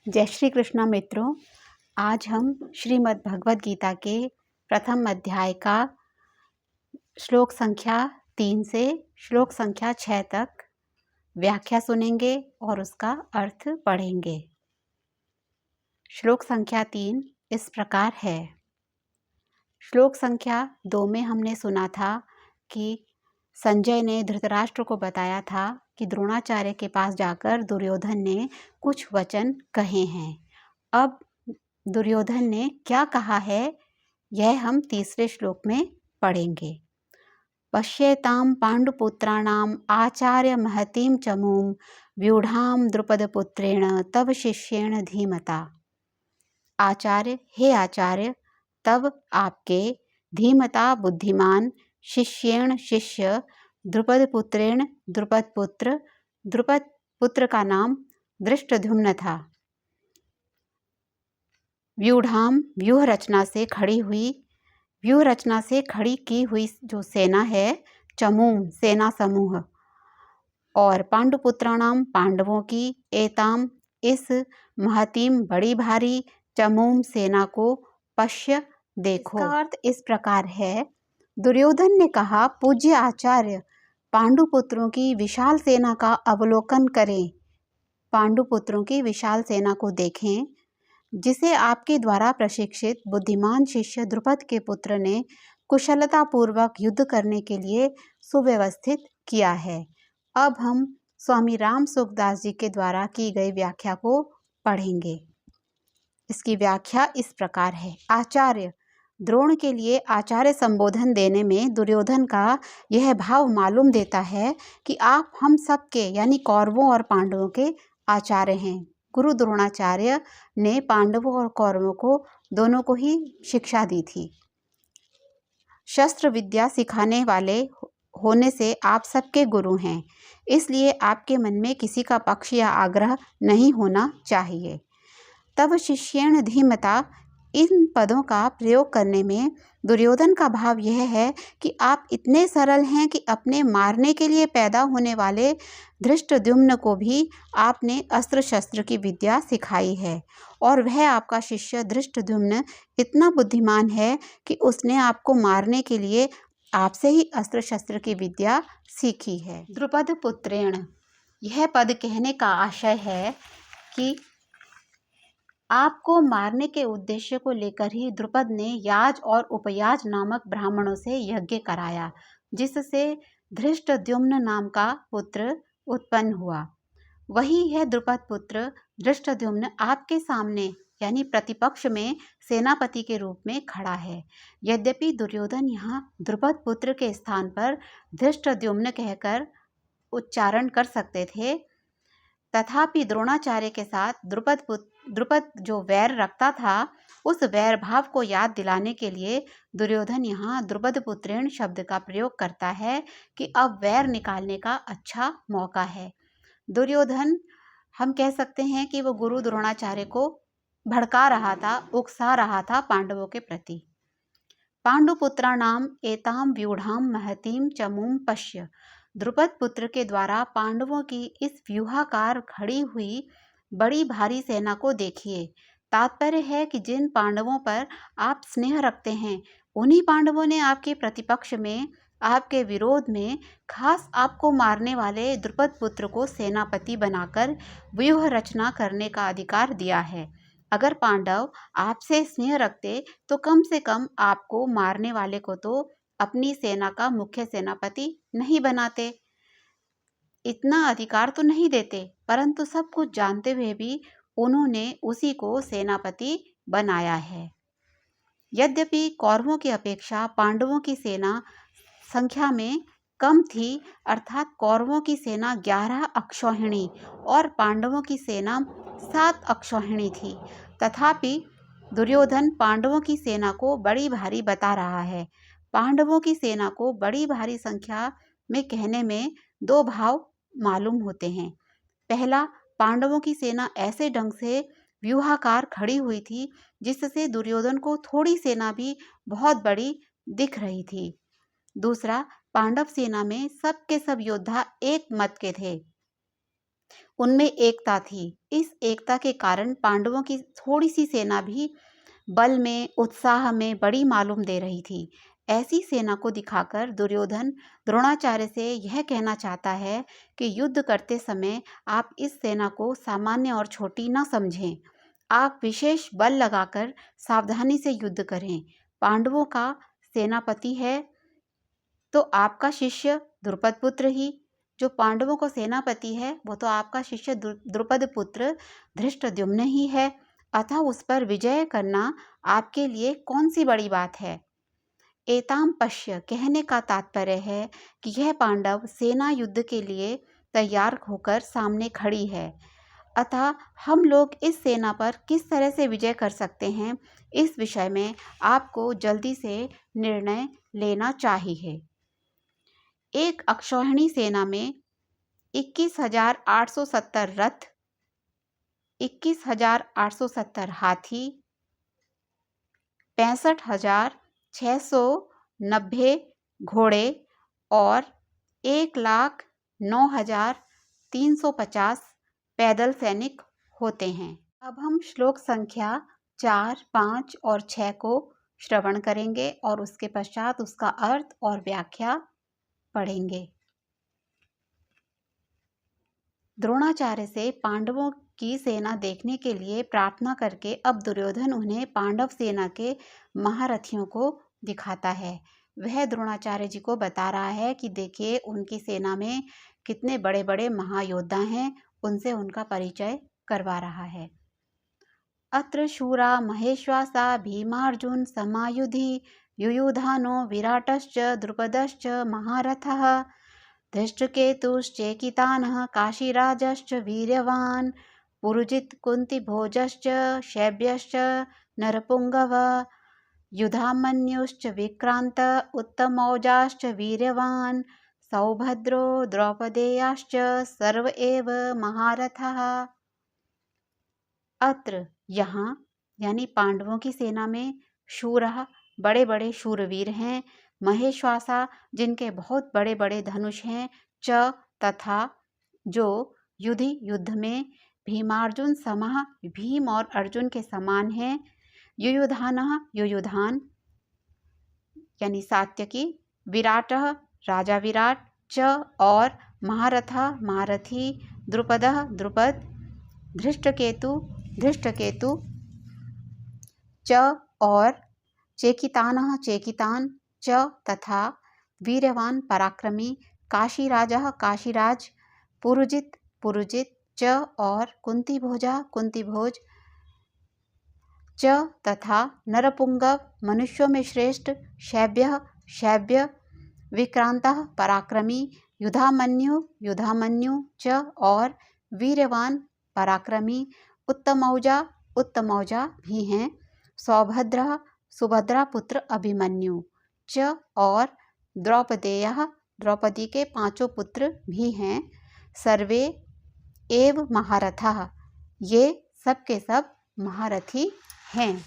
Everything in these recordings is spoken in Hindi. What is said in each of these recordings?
जय श्री कृष्णा मित्रों। आज हम श्रीमद् भगवद गीता के प्रथम अध्याय का श्लोक संख्या 3 से श्लोक संख्या 6 तक व्याख्या सुनेंगे और उसका अर्थ पढ़ेंगे। श्लोक संख्या 3 इस प्रकार है। श्लोक संख्या 2 में हमने सुना था कि संजय ने धृतराष्ट्र को बताया था कि द्रोणाचार्य के पास जाकर दुर्योधन ने कुछ वचन कहे हैं। अब दुर्योधन ने क्या कहा है यह हम तीसरे श्लोक में पढ़ेंगे। पश्येतां पांडुपुत्राणाम आचार्य महतीं चमूं व्यूढ़ां द्रुपदपुत्रेण तव शिष्येण धीमता। आचार्य, हे आचार्य, तब आपके धीमता बुद्धिमान शिष्येण शिष्य द्रुपदपुत्रेण द्रुपद पुत्र का नाम धृष्टद्युम्न था। व्यूढ़ाम व्यूह रचना से खड़ी हुई जो सेना है, चमूम सेना समूह, और पांडुपुत्राणाम पांडवों की, एताम इस महतीम बड़ी भारी, चमूम सेना को, पश्य देखो। इसका अर्थ इस प्रकार है। दुर्योधन ने कहा, पूज्य आचार्य, पांडुपुत्रों की विशाल सेना का अवलोकन करें, पांडुपुत्रों की विशाल सेना को देखें, जिसे आपके द्वारा प्रशिक्षित बुद्धिमान शिष्य द्रुपद के पुत्र ने कुशलतापूर्वक युद्ध करने के लिए सुव्यवस्थित किया है। अब हम स्वामी राम सुखदास जी के द्वारा की गई व्याख्या को पढ़ेंगे। इसकी व्याख्या इस प्रकार है। आचार्य, द्रोण के लिए आचार्य संबोधन देने में दुर्योधन का यह भाव मालूम देता है कि आप हम सबके यानी कौरवों और पांडवों के आचार्य हैं। गुरु द्रोणाचार्य ने पांडवों और कौरवों को दोनों को ही शिक्षा दी थी। शस्त्र विद्या सिखाने वाले होने से आप सबके गुरु हैं, इसलिए आपके मन में किसी का पक्ष या आग्रह नहीं होना चाहिए। तब शिष्येण धीमता, इन पदों का प्रयोग करने में दुर्योधन का भाव यह है कि आप इतने सरल हैं कि अपने मारने के लिए पैदा होने वाले धृष्टद्युम्न को भी आपने अस्त्र शस्त्र की विद्या सिखाई है, और वह आपका शिष्य धृष्टद्युम्न इतना बुद्धिमान है कि उसने आपको मारने के लिए आपसे ही अस्त्र शस्त्र की विद्या सीखी है। द्रुपद पुत्रेण, यह पद कहने का आशय है कि आपको मारने के उद्देश्य को लेकर ही द्रुपद ने याज और उपयाज नामक ब्राह्मणों से यज्ञ कराया, जिससे धृष्टद्युम्न नाम का पुत्र उत्पन्न हुआ। वही है द्रुपद पुत्र धृष्टद्युम्न आपके सामने यानी प्रतिपक्ष में सेनापति के रूप में खड़ा है। यद्यपि दुर्योधन यहाँ द्रुपद पुत्र के स्थान पर धृष्टद्युम्न कहकर उच्चारण कर सकते थे, तथापि द्रोणाचार्य के साथ द्रुपद जो वैर रखता था, उस वैर भाव को याद दिलाने के लिए दुर्योधन यहाँ द्रुपद पुत्रेण शब्द का प्रयोग करता है कि अब वैर निकालने का अच्छा मौका है। दुर्योधन, हम कह सकते हैं कि वो गुरु द्रोणाचार्य को भड़का रहा था, उकसा रहा था पांडवों के प्रति। पांडुपुत्राणाम एताम व्यूढ़ाम महतीम चमूम पश्य, द्रुपद पुत्र के द्वारा पांडवों की इस व्यूहाकार खड़ी हुई बड़ी भारी सेना को देखिए। तात्पर्य है कि जिन पांडवों पर आप स्नेह रखते हैं, उन्हीं पांडवों ने आपके प्रतिपक्ष में, आपके विरोध में, खास आपको मारने वाले द्रुपद पुत्र को सेनापति बनाकर व्यूह रचना करने का अधिकार दिया है। अगर पांडव आपसे स्नेह रखते तो कम से कम आपको मारने वाले को तो अपनी सेना का मुख्य सेनापति नहीं बनाते, इतना अधिकार तो नहीं देते, परंतु सब कुछ जानते हुए भी उन्होंने उसी को सेनापति बनाया है। यद्यपि कौरवों की अपेक्षा पांडवों की सेना संख्या में कम थी, अर्थात कौरवों की सेना 11 अक्षौहिणी और पांडवों की सेना 7 अक्षौहिणी थी, तथापि दुर्योधन पांडवों की सेना को बड़ी भारी बता रहा है। पांडवों की सेना को बड़ी भारी संख्या में कहने में दो भाव मालूम होते हैं। पहला, पांडवों की सेना ऐसे ढंग से व्यूहाकार खड़ी हुई थी जिससे दुर्योधन को थोड़ी सेना भी बहुत बड़ी दिख रही थी। दूसरा, पांडव सेना में सब के सब योद्धा एक मत के थे, उनमें एकता थी। इस एकता के कारण पांडवों की थोड़ी सी सेना भी बल में, उत्साह में बड़ी मालूम दे रही थी। ऐसी सेना को दिखाकर दुर्योधन द्रोणाचार्य से यह कहना चाहता है कि युद्ध करते समय आप इस सेना को सामान्य और छोटी न समझें। आप विशेष बल लगाकर सावधानी से युद्ध करें। पांडवों का सेनापति है तो आपका शिष्य द्रुपद पुत्र ही, जो पांडवों को सेनापति है वो तो आपका शिष्य द्रुपद पुत्र धृष्टद्युम्न ही है। अतः उस पर विजय करना आपके लिए कौन सी बड़ी बात है। एताम पश्य कहने का तात्पर्य है कि यह पांडव सेना युद्ध के लिए तैयार होकर सामने खड़ी है। अतः हम लोग इस सेना पर किस तरह से विजय कर सकते हैं, इस विषय में आपको जल्दी से निर्णय लेना चाहिए। एक अक्षौहिणी सेना में 21,870 रथ, 21,870 हाथी, 65,690 घोड़े और 1,09,350 पैदल सैनिक होते हैं। अब हम श्लोक संख्या 4, 5 और 6 को श्रवण करेंगे और उसके पश्चात उसका अर्थ और व्याख्या पढ़ेंगे। द्रोणाचार्य से पांडवों की सेना देखने के लिए प्रार्थना करके अब दुर्योधन उन्हें पांडव सेना के महारथियों को दिखाता है। वह द्रोणाचार्य जी को बता रहा है कि देखिए उनकी सेना में कितने बड़े बड़े महायोद्धा हैं, उनसे उनका परिचय करवा रहा है। अत्र शूरा महेश्वासा भीमार्जुन समायुधि युयुधानो विराटश्च द्रुपदश्च महारथः धृष्टकेतुश्चेकितानः काशीराजश्च वीर्यवान् पुरुजित् कुन्तिभोजश्च शैब्यश्च नरपुङ्गव युधामन्युश्च विक्रान्त उत्तमौजाश्च वीर्यवान् सौभद्रो द्रौपदेयाश्च सर्व एव महारथः। अत्र यहाँ यानी पांडवों की सेना में शूरः बड़े बड़े शूरवीर हैं, महेश्वासा जिनके बहुत बड़े बड़े धनुष हैं, च तथा जो युद्ध में भीमार्जुन समः भीम और अर्जुन के समान हैं, युयुधानः युयुधान यानी सात्यकी, विराटः राजा विराट, च और महारथः महारथी, द्रुपदः द्रुपद, धृष्टकेतु च और चेकितानः चेकितान, च तथा वीर्यवान पराक्रमी, काशीराजः काशीराज, पुरुजित च और कुंतीभोजा कुंतीभोज, च तथा नरपुंगव मनुष्यों में श्रेष्ठ, शैब्य विक्रांतः पराक्रमी, युधामन्यु च और वीर्यवान पराक्रमी, उत्तमौजा भी हैं, सौभद्रः सुभद्रा पुत्र अभिमन्यु, च और द्रौपदेयः द्रौपदी के 5 पुत्र भी हैं, सर्वे एव महारथः ये सब के सब महारथी हैं।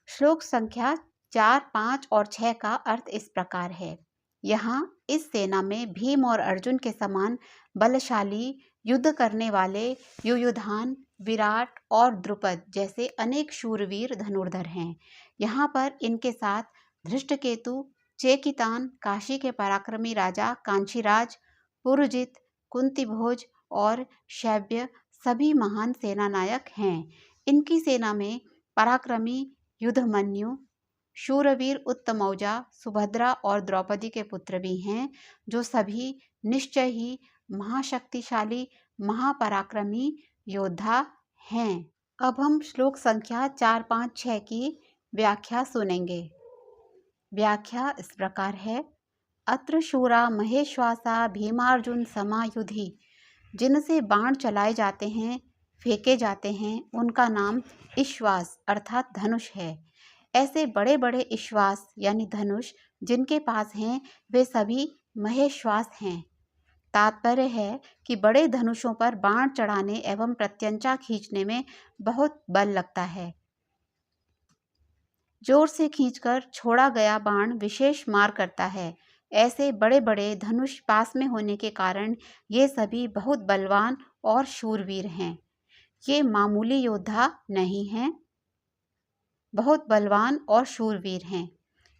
श्लोक संख्या 4, 5 और 6 का अर्थ इस प्रकार है। यहाँ इस सेना में भीम और अर्जुन के समान बलशाली युद्ध करने वाले युयुधान, विराट और द्रुपद जैसे अनेक शूरवीर धनुर्धर हैं। यहाँ पर इनके साथ धृष्टकेतु, चेकितान, काशी के पराक्रमी राजा कांचीराज, पुरुजित, कुंतीभोज और शैब्य सभी महान सेनानायक हैं। इनकी सेना में पराक्रमी युधमन्यु, शूरवीर उत्तमौजा, सुभद्रा और द्रौपदी के पुत्र भी हैं, जो सभी निश्चय ही महाशक्तिशाली महापराक्रमी योद्धा हैं। अब हम श्लोक संख्या 4, 5, 6 की व्याख्या सुनेंगे। व्याख्या इस प्रकार है। अत्र शूरा महेश्वासा भीमार्जुन समायुधि, जिनसे बाण चलाए जाते हैं, फेंके जाते हैं, उनका नाम इश्वास अर्थात धनुष है। ऐसे बड़े बड़े इश्वास यानी धनुष जिनके पास हैं वे सभी महेश्वास हैं। तात्पर्य है कि बड़े धनुषों पर बाण चढ़ाने एवं प्रत्यंचा खींचने में बहुत बल लगता है। जोर से खींचकर छोड़ा गया बाण विशेष मार करता है, ऐसे बड़े बड़े धनुष पास में होने के कारण ये सभी बहुत बलवान और शूरवीर हैं। ये मामूली योद्धा नहीं हैं, बहुत बलवान और शूरवीर हैं।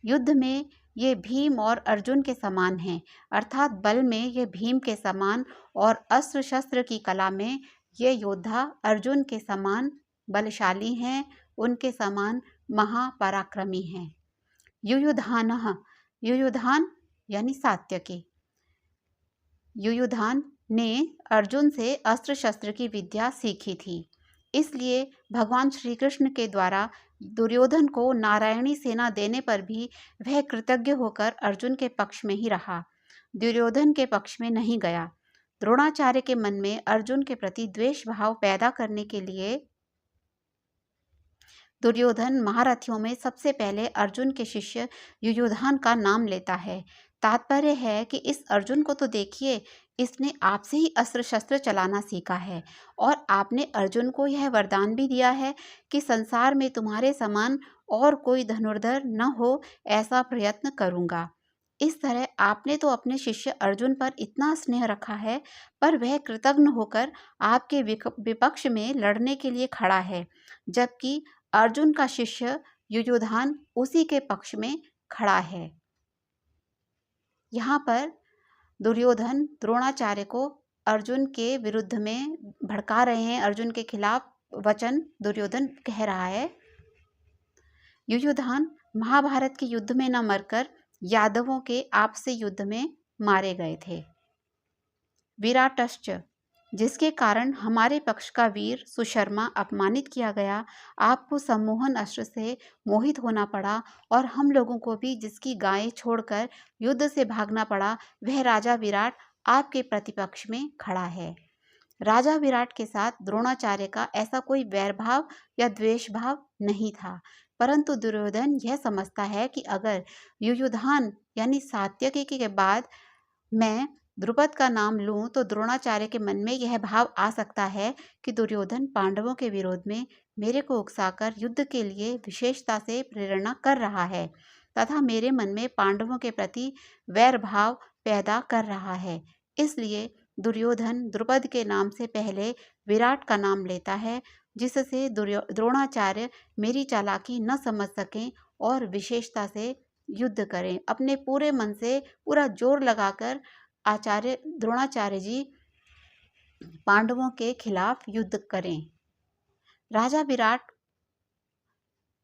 युद्ध में ये भीम और अर्जुन के समान हैं, अर्थात बल में ये भीम के समान और अस्त्र शस्त्र की कला में ये योद्धा अर्जुन के समान बलशाली हैं, उनके समान महापराक्रमी हैं। युयुधानः, युयुधान यानी सात्यकी। युयुधान ने अर्जुन से अस्त्र शस्त्र की विद्या सीखी थी, इसलिए भगवान श्री कृष्ण के द्वारा दुर्योधन को नारायणी सेना देने पर भी वह कृतज्ञ होकर अर्जुन के पक्ष में ही रहा, दुर्योधन के पक्ष में नहीं गया। द्रोणाचार्य के मन में अर्जुन के प्रति द्वेष भाव पैदा करने के लिए दुर्योधन महारथियों में सबसे पहले अर्जुन के शिष्य युयुधान का नाम लेता है। तात्पर्य है कि इस अर्जुन को तो देखिए, इसने आपसे ही अस्त्र शस्त्र चलाना सीखा है और आपने अर्जुन को यह वरदान भी दिया है कि संसार में तुम्हारे समान और कोई धनुर्धर न हो, ऐसा प्रयत्न करूंगा। इस तरह आपने तो अपने शिष्य अर्जुन पर इतना स्नेह रखा है, पर वह कृतज्ञ होकर आपके विपक्ष में लड़ने के लिए खड़ा है, जबकि अर्जुन का शिष्य युयुधान उसी के पक्ष में खड़ा है। यहाँ पर दुर्योधन द्रोणाचार्य को अर्जुन के विरुद्ध में भड़का रहे हैं, अर्जुन के खिलाफ वचन दुर्योधन कह रहा है। युयुधान महाभारत के युद्ध में न मरकर यादवों के आपसी युद्ध में मारे गए थे। विराटश्च, जिसके कारण हमारे पक्ष का वीर सुशर्मा अपमानित किया गया, आपको सम्मोहन अस्त्र से मोहित होना पड़ा और हम लोगों को भी जिसकी गायें छोड़कर युद्ध से भागना पड़ा, वह राजा विराट आपके प्रतिपक्ष में खड़ा है। राजा विराट के साथ द्रोणाचार्य का ऐसा कोई वैरभाव या द्वेष भाव नहीं था, परंतु दुर्योधन यह समझता है कि अगर युयुधान यानी सात्यकी के बाद मैं द्रुपद का नाम लूं तो द्रोणाचार्य के मन में यह भाव आ सकता है कि दुर्योधन पांडवों के विरोध में मेरे को उकसाकर युद्ध के लिए विशेषता से प्रेरणा कर रहा है तथा मेरे मन में पांडवों के प्रति वैर भाव पैदा कर रहा है। इसलिए दुर्योधन द्रुपद के नाम से पहले विराट का नाम लेता है, जिससे द्रोणाचार्य मेरी चालाकी न समझ सकें और विशेषता से युद्ध करें। अपने पूरे मन से पूरा जोर लगाकर आचार्य द्रोणाचार्य जी पांडवों के खिलाफ युद्ध करें। राजा विराट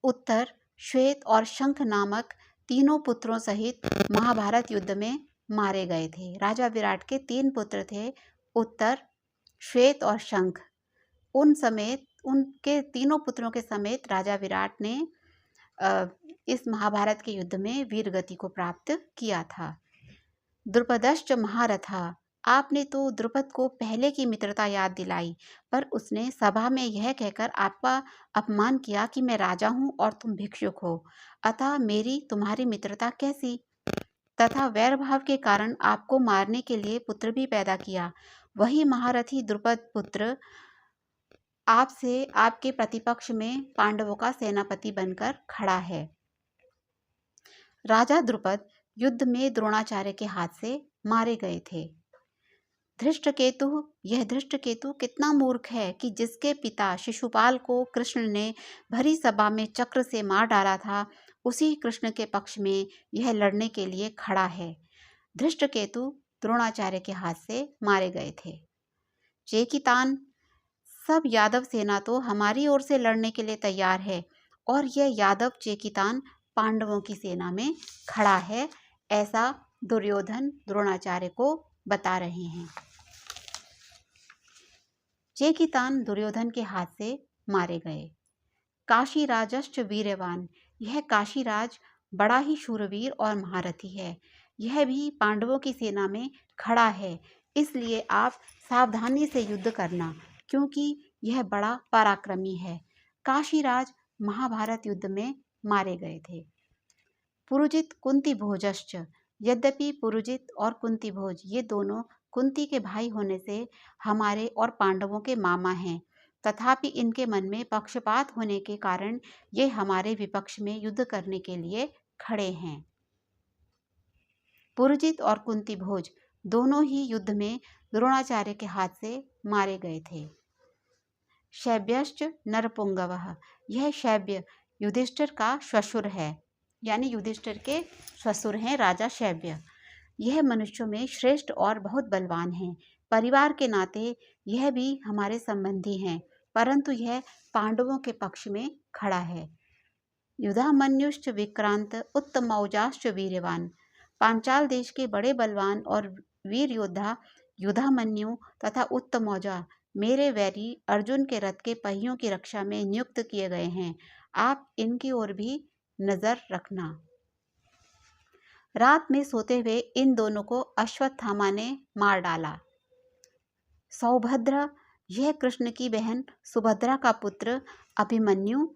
उत्तर, श्वेत और शंख नामक तीनों पुत्रों सहित महाभारत युद्ध में मारे गए थे। राजा विराट के 3 पुत्र थे, उत्तर, श्वेत और शंख। उन समेत उनके तीनों पुत्रों के समेत राजा विराट ने इस महाभारत के युद्ध में वीर गति को प्राप्त किया था। द्रुपदश्च महारथा, आपने तो द्रुपद को पहले की मित्रता याद दिलाई, पर उसने सभा में यह कहकर आपका अपमान किया कि मैं राजा हूँ और तुम भिक्षुक हो, अतः मेरी तुम्हारी मित्रता कैसी? तथा वैर भाव के कारण आपको मारने के लिए पुत्र भी पैदा किया। वही महारथी द्रुपद पुत्र आपसे आपके प्रतिपक्ष में पांडवों का सेनापति बनकर खड़ा है। राजा द्रुपद युद्ध में द्रोणाचार्य के हाथ से मारे गए थे। धृष्टकेतु, यह धृष्टकेतु कितना मूर्ख है कि जिसके पिता शिशुपाल को कृष्ण ने भरी सभा में चक्र से मार डाला था, उसी कृष्ण के पक्ष में यह लड़ने के लिए खड़ा है। धृष्टकेतु द्रोणाचार्य के हाथ से मारे गए थे। चेकितान, सब यादव सेना तो हमारी ओर से लड़ने के लिए तैयार है और यह यादव चेकितान पांडवों की सेना में खड़ा है, ऐसा दुर्योधन द्रोणाचार्य को बता रहे हैं। चेकितान दुर्योधन के हाथ से मारे गए। काशीराजश्च वीर्यवान, यह काशीराज बड़ा ही शूरवीर और महारथी है, यह भी पांडवों की सेना में खड़ा है, इसलिए आप सावधानी से युद्ध करना, क्योंकि यह बड़ा पराक्रमी है। काशीराज महाभारत युद्ध में मारे गए थे। पुरुजित कुंती भोजश्च, यद्यपि पुरुजित और कुंती भोज ये दोनों कुंती के भाई होने से हमारे और पांडवों के मामा हैं, तथापि इनके मन में पक्षपात होने के कारण ये हमारे विपक्ष में युद्ध करने के लिए खड़े हैं। पुरजित और कुंती भोज दोनों ही युद्ध में द्रोणाचार्य के हाथ से मारे गए थे। शैब्यश्च नरपुंगवः, यह शैब्य युधिष्ठिर का श्वशुर है, यानी युधिष्ठिर के ससुर हैं राजा शैब्य। यह मनुष्यों में श्रेष्ठ और बहुत बलवान है। परिवार के नाते यह भी हमारे संबंधी हैं, परंतु यह पांडवों के पक्ष में खड़ा है। युधामन्युश्च विक्रांत उत्तमौजाश्च वीर्यवान, पांचाल देश के बड़े बलवान और वीर योद्धा युधामन्यु तथा उत्तमौजा मेरे वैरी अर्जुन के रथ के पहियों की रक्षा में नियुक्त किए गए हैं। आप इनकी ओर भी नजर रखना। रात में सोते हुए इन दोनों को अश्वत्थामा ने मार डाला। सौभद्र, यह कृष्ण की बहन सुभद्रा का पुत्र अभिमन्यु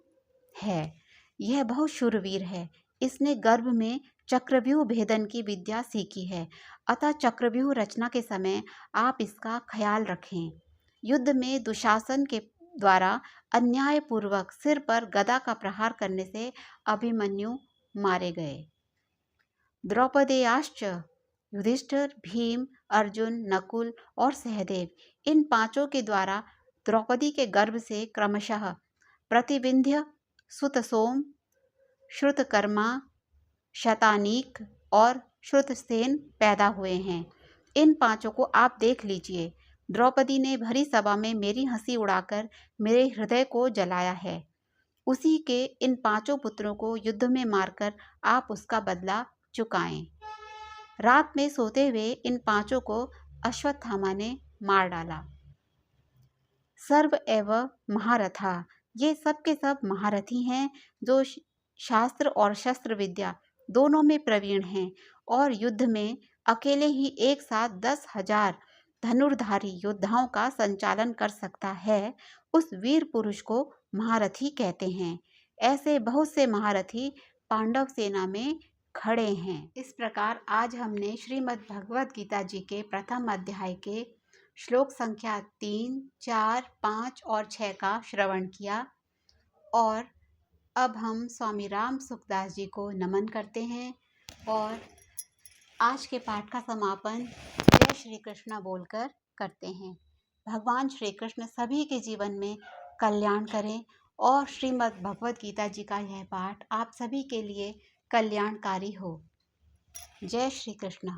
है। यह बहुत शूरवीर है। इसने गर्भ में चक्रव्यूह भेदन की विद्या सीखी है, अतः चक्रव्यूह रचना के समय आप इसका ख्याल रखें। युद्ध में दुशासन के द्वारा अन्यायपूर्वक सिर पर गदा का प्रहार करने से अभिमन्यु मारे गए। द्रौपदेयाश्च, युधिष्ठिर, भीम, अर्जुन, नकुल और सहदेव, इन पांचों के द्वारा द्रौपदी के गर्भ से क्रमशः प्रतिविंध्य, सुतसोम, श्रुतकर्मा, शतानीक और श्रुतसेन पैदा हुए हैं। इन पांचों को आप देख लीजिए। द्रौपदी ने भरी सभा में मेरी हंसी उड़ाकर मेरे हृदय को जलाया है। उसी के इन पांचों पुत्रों को युद्ध में मारकर आप उसका बदला चुकाएं। रात में सोते हुए इन पांचों को अश्वत्थामा ने मार डाला। सर्व एव महारथा, ये सब के सब महारथी हैं जो शास्त्र और शस्त्र विद्या दोनों में प्रवीण हैं और युद्ध में अकेले ही एक साथ 10,000 धनुर्धारी योद्धाओं का संचालन कर सकता है। उस वीर पुरुष को महारथी कहते हैं। ऐसे बहुत से महारथी पांडव सेना में खड़े हैं। इस प्रकार आज हमने श्रीमद् भगवद गीता जी के प्रथम अध्याय के श्लोक संख्या 3, 4, 5 और 6 का श्रवण किया और अब हम स्वामी राम सुखदास जी को नमन करते हैं और आज के पाठ का समापन जय श्री कृष्ण बोलकर करते हैं। भगवान श्री कृष्ण सभी के जीवन में कल्याण करें और श्रीमद् भगवद गीता जी का यह पाठ आप सभी के लिए कल्याणकारी हो। जय श्री कृष्ण।